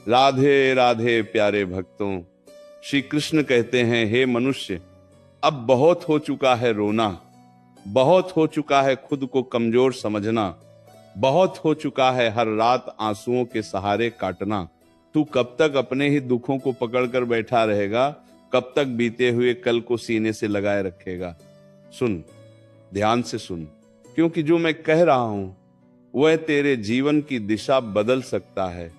राधे राधे प्यारे भक्तों। श्री कृष्ण कहते हैं, हे मनुष्य, अब बहुत हो चुका है रोना, बहुत हो चुका है खुद को कमजोर समझना, बहुत हो चुका है हर रात आंसुओं के सहारे काटना। तू कब तक अपने ही दुखों को पकड़कर बैठा रहेगा? कब तक बीते हुए कल को सीने से लगाए रखेगा? सुन, ध्यान से सुन, क्योंकि जो मैं कह रहा हूं वह तेरे जीवन की दिशा बदल सकता है।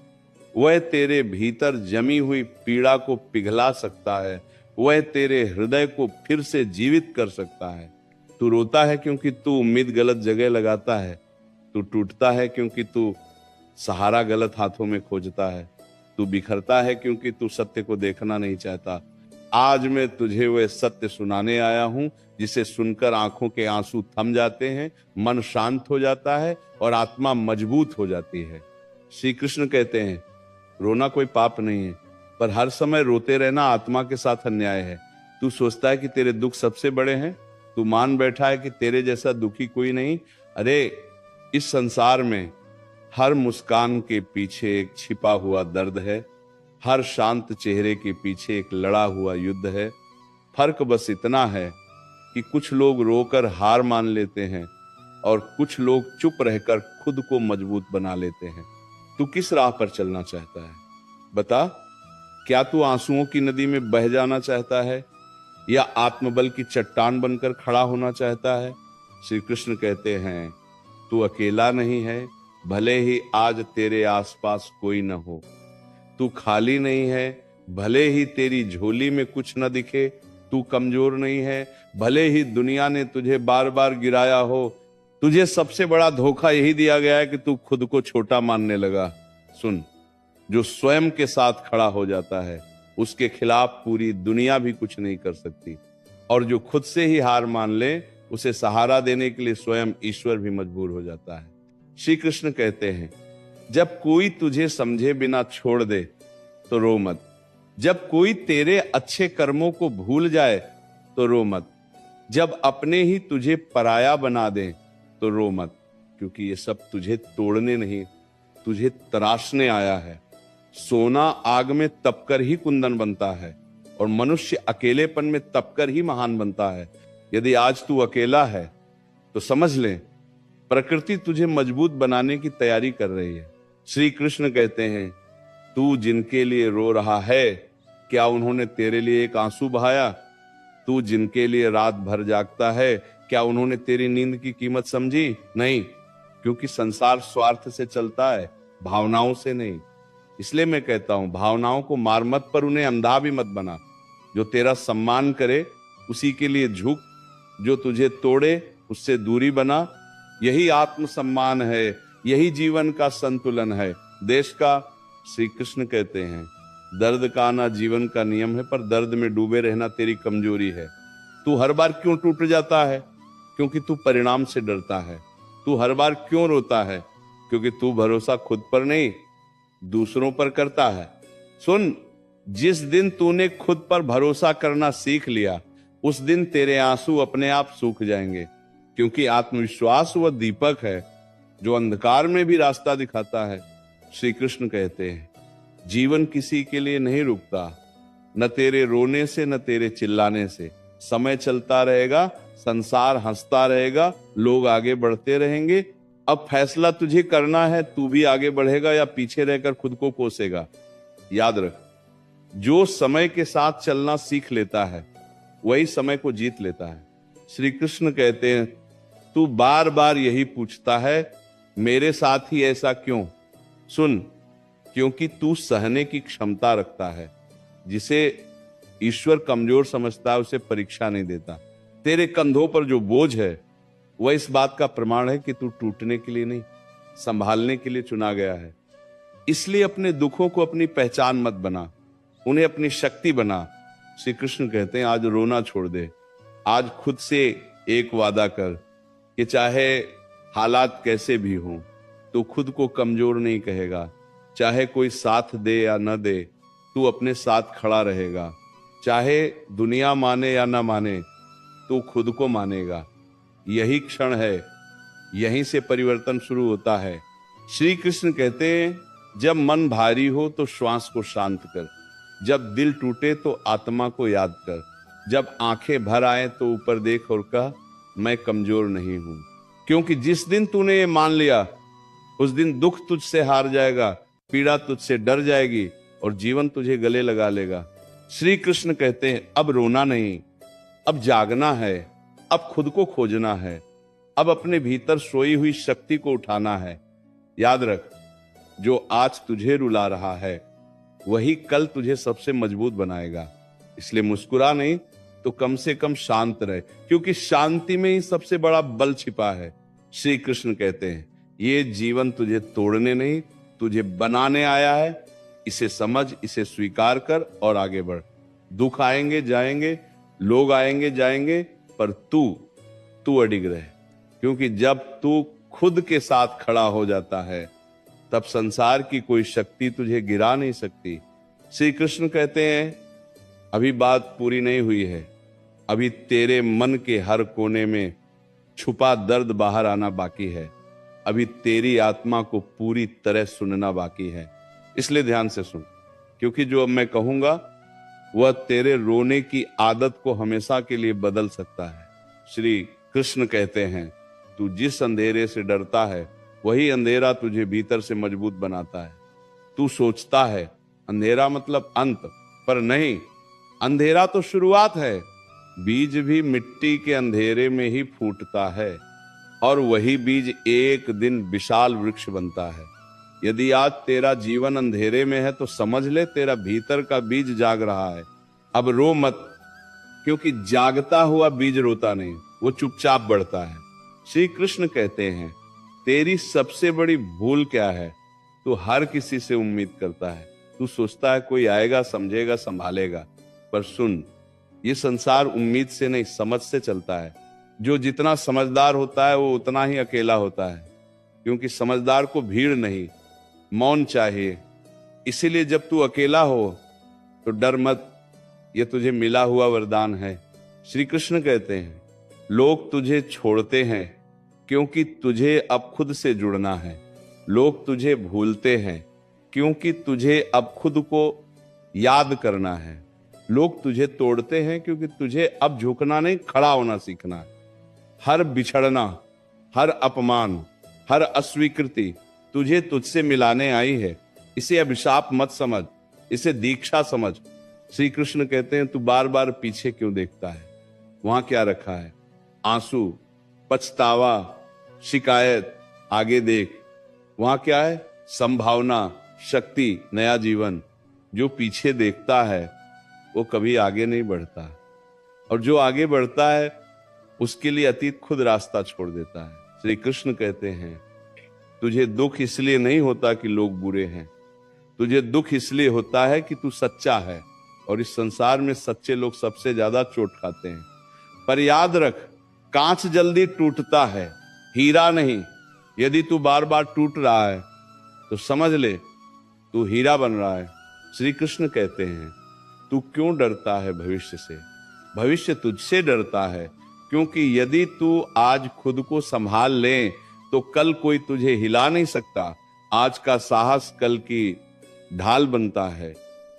वह तेरे भीतर जमी हुई पीड़ा को पिघला सकता है। वह तेरे हृदय को फिर से जीवित कर सकता है। तू रोता है क्योंकि तू उम्मीद गलत जगह लगाता है। तू टूटता है क्योंकि तू सहारा गलत हाथों में खोजता है। तू बिखरता है क्योंकि तू सत्य को देखना नहीं चाहता। आज मैं तुझे वह सत्य सुनाने आया हूं जिसे सुनकर आंखों के आंसू थम जाते हैं, मन शांत हो जाता है और आत्मा मजबूत हो जाती है। श्री कृष्ण कहते हैं, रोना कोई पाप नहीं है, पर हर समय रोते रहना आत्मा के साथ अन्याय है। तू सोचता है कि तेरे दुख सबसे बड़े हैं। तू मान बैठा है कि तेरे जैसा दुखी कोई नहीं। अरे, इस संसार में हर मुस्कान के पीछे एक छिपा हुआ दर्द है। हर शांत चेहरे के पीछे एक लड़ा हुआ युद्ध है। फर्क बस इतना है कि कुछ लोग रोकर हार मान लेते हैं और कुछ लोग चुप रहकर खुद को मजबूत बना लेते हैं। तू किस राह पर चलना चाहता है? बता, क्या तू आंसुओं की नदी में बह जाना चाहता है या आत्मबल की चट्टान बनकर खड़ा होना चाहता है? श्री कृष्ण कहते हैं, तू अकेला नहीं है, भले ही आज तेरे आसपास कोई न हो। तू खाली नहीं है, भले ही तेरी झोली में कुछ न दिखे। तू कमजोर नहीं है, भले ही दुनिया ने तुझे बार बार गिराया हो। तुझे सबसे बड़ा धोखा यही दिया गया है कि तू खुद को छोटा मानने लगा। सुन, जो स्वयं के साथ खड़ा हो जाता है उसके खिलाफ पूरी दुनिया भी कुछ नहीं कर सकती, और जो खुद से ही हार मान ले उसे सहारा देने के लिए स्वयं ईश्वर भी मजबूर हो जाता है। श्री कृष्ण कहते हैं, जब कोई तुझे समझे बिना छोड़ दे तो रो मत। जब कोई तेरे अच्छे कर्मों को भूल जाए तो रो मत। जब अपने ही तुझे पराया बना दे तो रो मत, क्योंकि ये सब तुझे तोड़ने नहीं, तुझे तराशने आया है। सोना आग में तपकर ही कुंदन बनता है और मनुष्य अकेलेपन में तपकर ही महान बनता है। यदि आज तू अकेला है तो समझ ले, प्रकृति तुझे मजबूत बनाने की तैयारी कर रही है। श्री कृष्ण कहते हैं, तू जिनके लिए रो रहा है, क्या उन्होंने तेरे लिए एक आंसू बहाया? तू जिनके लिए रात भर जागता है, क्या उन्होंने तेरी नींद की कीमत समझी? नहीं, क्योंकि संसार स्वार्थ से चलता है, भावनाओं से नहीं। इसलिए मैं कहता हूं, भावनाओं को मार मत, पर उन्हें अंधा भी मत बना। जो तेरा सम्मान करे उसी के लिए झुक, जो तुझे तोड़े उससे दूरी बना। यही आत्मसम्मान है, यही जीवन का संतुलन है, देश का। श्री कृष्ण कहते हैं, दर्द का आना जीवन का नियम है, पर दर्द में डूबे रहना तेरी कमजोरी है। तू हर बार क्यों टूट जाता है? क्योंकि तू परिणाम से डरता है। तू हर बार क्यों रोता है? क्योंकि तू भरोसा खुद पर नहीं, दूसरों पर करता है। सुन, जिस दिन तूने खुद पर भरोसा करना सीख लिया, उस दिन तेरे आंसू अपने आप सूख जाएंगे, क्योंकि आत्मविश्वास वह दीपक है जो अंधकार में भी रास्ता दिखाता है। श्री कृष्ण कहते हैं, जीवन किसी के लिए नहीं रुकता, न तेरे रोने से न तेरे चिल्लाने से। समय चलता रहेगा, संसार हंसता रहेगा, लोग आगे बढ़ते रहेंगे। अब फैसला तुझे करना है, तू भी आगे बढ़ेगा या पीछे रहकर खुद को कोसेगा। याद रख, जो समय के साथ चलना सीख लेता है वही समय को जीत लेता है। श्री कृष्ण कहते हैं, तू बार बार यही पूछता है, मेरे साथ ही ऐसा क्यों? सुन, क्योंकि तू सहने की क्षमता रखता है। जिसे ईश्वर कमजोर समझता है उसे परीक्षा नहीं देता। तेरे कंधों पर जो बोझ है वह इस बात का प्रमाण है कि तू टूटने के लिए नहीं, संभालने के लिए चुना गया है। इसलिए अपने दुखों को अपनी पहचान मत बना, उन्हें अपनी शक्ति बना। श्री कृष्ण कहते हैं, आज रोना छोड़ दे। आज खुद से एक वादा कर कि चाहे हालात कैसे भी हों, तू खुद को कमजोर नहीं कहेगा। चाहे कोई साथ दे या न दे, तू अपने साथ खड़ा रहेगा। चाहे दुनिया माने या ना माने, तू खुद को मानेगा। यही क्षण है, यहीं से परिवर्तन शुरू होता है। श्री कृष्ण कहते हैं, जब मन भारी हो तो श्वास को शांत कर, जब दिल टूटे तो आत्मा को याद कर, जब आंखें भर आए तो ऊपर देख और कह मैं कमजोर नहीं हूं। क्योंकि जिस दिन तूने ये मान लिया उस दिन दुख तुझसे हार जाएगा, पीड़ा तुझसे डर जाएगी और जीवन तुझे गले लगा लेगा। श्री कृष्ण कहते हैं अब रोना नहीं, अब जागना है, अब खुद को खोजना है, अब अपने भीतर सोई हुई शक्ति को उठाना है। याद रख, जो आज तुझे रुला रहा है वही कल तुझे सबसे मजबूत बनाएगा। इसलिए मुस्कुरा नहीं तो कम से कम शांत रहे, क्योंकि शांति में ही सबसे बड़ा बल छिपा है। श्री कृष्ण कहते हैं ये जीवन तुझे तोड़ने नहीं तुझे बनाने आया है। इसे समझ, इसे स्वीकार कर और आगे बढ़। दुख आएंगे जाएंगे, लोग आएंगे जाएंगे, पर तू अडिग रहे, क्योंकि जब तू खुद के साथ खड़ा हो जाता है तब संसार की कोई शक्ति तुझे गिरा नहीं सकती। श्री कृष्ण कहते हैं अभी बात पूरी नहीं हुई है, अभी तेरे मन के हर कोने में छुपा दर्द बाहर आना बाकी है, अभी तेरी आत्मा को पूरी तरह सुनना बाकी है। इसलिए ध्यान से सुन, क्योंकि जो अब मैं कहूंगा वह तेरे रोने की आदत को हमेशा के लिए बदल सकता है। श्री कृष्ण कहते हैं तू जिस अंधेरे से डरता है वही अंधेरा तुझे भीतर से मजबूत बनाता है। तू सोचता है अंधेरा मतलब अंत, पर नहीं, अंधेरा तो शुरुआत है। बीज भी मिट्टी के अंधेरे में ही फूटता है और वही बीज एक दिन विशाल वृक्ष बनता है। यदि आज तेरा जीवन अंधेरे में है तो समझ ले तेरा भीतर का बीज जाग रहा है। अब रो मत, क्योंकि जागता हुआ बीज रोता नहीं, वो चुपचाप बढ़ता है। श्री कृष्ण कहते हैं तेरी सबसे बड़ी भूल क्या है? तू हर किसी से उम्मीद करता है, तू सोचता है कोई आएगा, समझेगा, संभालेगा। पर सुन, ये संसार उम्मीद से नहीं समझ से चलता है। जो जितना समझदार होता है वो उतना ही अकेला होता है, क्योंकि समझदार को भीड़ नहीं, मौन चाहिए। इसीलिए जब तू अकेला हो तो डर मत, ये तुझे मिला हुआ वरदान है। श्री कृष्ण कहते हैं लोग तुझे छोड़ते हैं क्योंकि तुझे अब खुद से जुड़ना है। लोग तुझे भूलते हैं क्योंकि तुझे अब खुद को याद करना है। लोग तुझे तोड़ते हैं क्योंकि तुझे अब झुकना नहीं, खड़ा होना सीखना है। हर बिछड़ना, हर अपमान, हर अस्वीकृति तुझे तुझसे मिलाने आई है। इसे अभिशाप मत समझ, इसे दीक्षा समझ। श्री कृष्ण कहते हैं तू बार बार पीछे क्यों देखता है? वहां क्या रखा है? आंसू, पछतावा, शिकायत। आगे देख, वहां क्या है? संभावना, शक्ति, नया जीवन। जो पीछे देखता है वो कभी आगे नहीं बढ़ता, और जो आगे बढ़ता है उसके लिए अतीत खुद रास्ता छोड़ देता है। श्री कृष्ण कहते हैं तुझे दुख इसलिए नहीं होता कि लोग बुरे हैं, तुझे दुख इसलिए होता है कि तू सच्चा है, और इस संसार में सच्चे लोग सबसे ज्यादा चोट खाते हैं। पर याद रख, कांच जल्दी टूटता है, हीरा नहीं। यदि तू बार बार टूट रहा है तो समझ ले तू हीरा बन रहा है। श्री कृष्ण कहते हैं तू क्यों डरता है भविष्य से? भविष्य तुझसे डरता है, क्योंकि यदि तू आज खुद को संभाल ले तो कल कोई तुझे हिला नहीं सकता। आज का साहस कल की ढाल बनता है,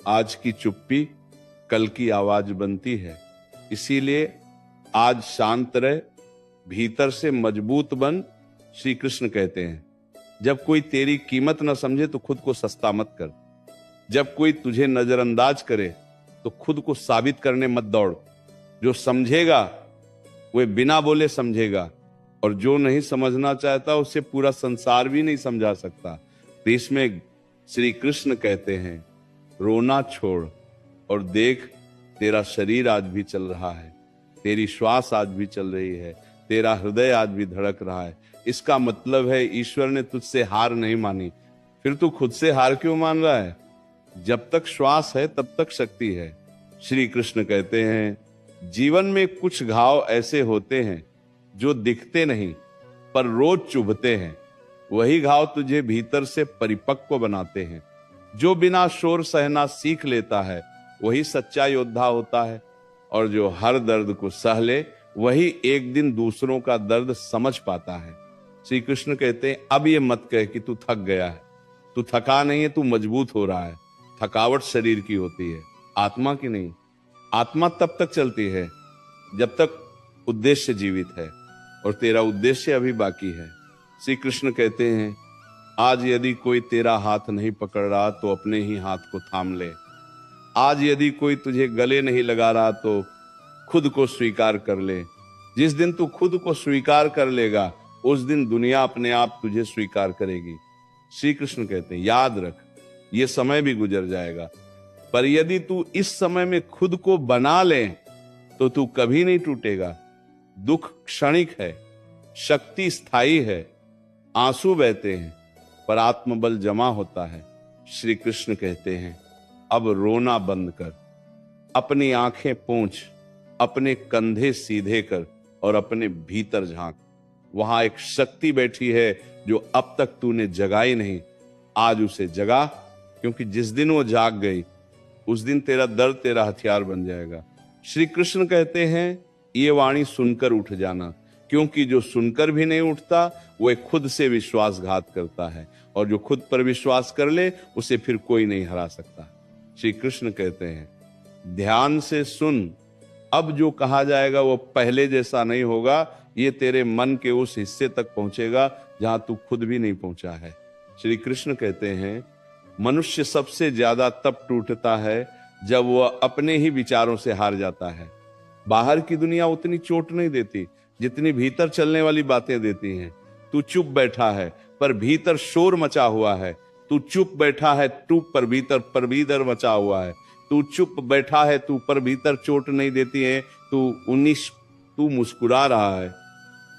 आज की चुप्पी कल की आवाज बनती है। इसीलिए आज शांत रह, भीतर से मजबूत बन। श्री कृष्ण कहते हैं जब कोई तेरी कीमत न समझे तो खुद को सस्ता मत कर। जब कोई तुझे नजरअंदाज करे तो खुद को साबित करने मत दौड़। जो समझेगा वह बिना बोले समझेगा, और जो नहीं समझना चाहता उसे पूरा संसार भी नहीं समझा सकता। तो इसमें श्री कृष्ण कहते हैं रोना छोड़ और देख, तेरा शरीर आज भी चल रहा है, तेरी श्वास आज भी चल रही है, तेरा हृदय आज भी धड़क रहा है। इसका मतलब है ईश्वर ने तुझसे हार नहीं मानी। फिर तू खुद से हार क्यों मान रहा है? जब तक श्वास है तब तक शक्ति है। श्री कृष्ण कहते हैं जीवन में कुछ घाव ऐसे होते हैं जो दिखते नहीं पर रोज चुभते हैं। वही घाव तुझे भीतर से परिपक्व बनाते हैं। जो बिना शोर सहना सीख लेता है वही सच्चा योद्धा होता है, और जो हर दर्द को सह ले वही एक दिन दूसरों का दर्द समझ पाता है। श्री कृष्ण कहते हैं अब ये मत कह कि तू थक गया है, तू थका नहीं है, तू मजबूत हो रहा है। थकावट शरीर की होती है, आत्मा की नहीं। आत्मा तब तक चलती है जब तक उद्देश्य जीवित है, और तेरा उद्देश्य अभी बाकी है। श्री कृष्ण कहते हैं, आज यदि कोई तेरा हाथ नहीं पकड़ रहा तो अपने ही हाथ को थाम ले। आज यदि कोई तुझे गले नहीं लगा रहा तो खुद को स्वीकार कर ले। जिस दिन तू खुद को स्वीकार कर लेगा, उस दिन दुनिया अपने आप तुझे स्वीकार करेगी। श्री कृष्ण कहते हैं, याद रख, ये समय भी गुजर जाएगा, पर यदि तू इस समय में खुद को बना ले तो तू कभी नहीं टूटेगा। दुख क्षणिक है, शक्ति स्थायी है, आंसू बहते हैं, पर आत्मबल जमा होता है। श्री कृष्ण कहते हैं, अब रोना बंद कर, अपनी आंखें पोंछ, अपने कंधे सीधे कर और अपने भीतर झांक। वहां एक शक्ति बैठी है जो अब तक तूने जगाई नहीं। आज उसे जगा, क्योंकि जिस दिन वो जाग गई उस दिन तेरा दर्द तेरा हथियार बन जाएगा। श्री कृष्ण कहते हैं, ये वाणी सुनकर उठ जाना, क्योंकि जो सुनकर भी नहीं उठता वो खुद से विश्वासघात करता है, और जो खुद पर विश्वास कर ले उसे फिर कोई नहीं हरा सकता। श्री कृष्ण कहते हैं, ध्यान से सुन, अब जो कहा जाएगा वो पहले जैसा नहीं होगा। ये तेरे मन के उस हिस्से तक पहुंचेगा जहां तू खुद भी नहीं पहुंचा है। श्री कृष्ण कहते हैं, मनुष्य सबसे ज्यादा तब टूटता है जब वह अपने ही विचारों से हार जाता है। बाहर की दुनिया उतनी चोट नहीं देती जितनी भीतर चलने वाली बातें देती हैं। तू चुप बैठा है पर भीतर शोर मचा हुआ है। तू चुप बैठा है, तू पर भीतर मचा हुआ है। तू चुप बैठा है, तू पर भीतर चोट नहीं देती है। तू मुस्कुरा रहा है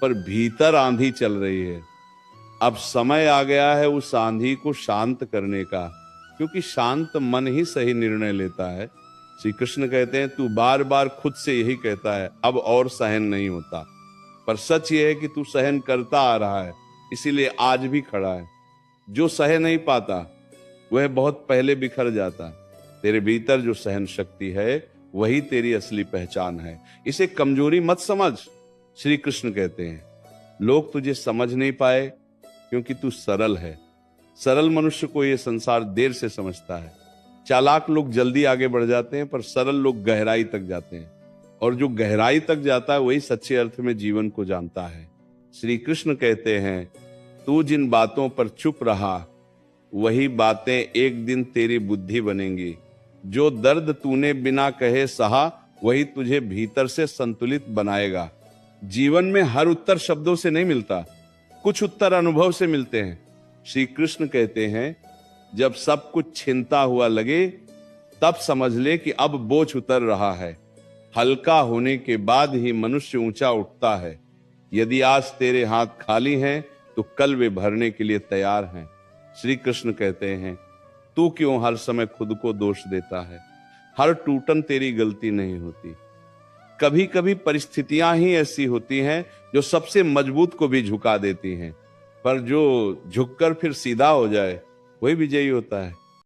पर भीतर आंधी चल रही है। अब समय आ गया है उस आंधी को शांत करने का, क्योंकि शांत मन ही सही निर्णय लेता है। श्री कृष्ण कहते हैं, तू बार बार खुद से यही कहता है, अब और सहन नहीं होता, पर सच ये है कि तू सहन करता आ रहा है, इसीलिए आज भी खड़ा है। जो सह नहीं पाता वह बहुत पहले बिखर जाता। तेरे भीतर जो सहन शक्ति है वही तेरी असली पहचान है। इसे कमजोरी मत समझ। श्री कृष्ण कहते हैं, लोग तुझे समझ नहीं पाए क्योंकि तू सरल है। सरल मनुष्य को यह संसार देर से समझता है। चालाक लोग जल्दी आगे बढ़ जाते हैं, पर सरल लोग गहराई तक जाते हैं, और जो गहराई तक जाता है वही सच्चे अर्थ में जीवन को जानता है। श्री कृष्ण कहते हैं, तू जिन बातों पर चुप रहा वही बातें एक दिन तेरी बुद्धि बनेंगी। जो दर्द तूने बिना कहे सहा वही तुझे भीतर से संतुलित बनाएगा। जीवन में हर उत्तर शब्दों से नहीं मिलता, कुछ उत्तर अनुभव से मिलते हैं। श्री कृष्ण कहते हैं, जब सब कुछ छिनता हुआ लगे तब समझ ले कि अब बोझ उतर रहा है। हल्का होने के बाद ही मनुष्य ऊंचा उठता है। यदि आज तेरे हाथ खाली हैं तो कल वे भरने के लिए तैयार हैं। श्री कृष्ण कहते हैं, तू क्यों हर समय खुद को दोष देता है? हर टूटन तेरी गलती नहीं होती। कभी कभी परिस्थितियां ही ऐसी होती हैं जो सबसे मजबूत को भी झुका देती हैं, पर जो झुककर फिर सीधा हो जाए वही विजयी होता है।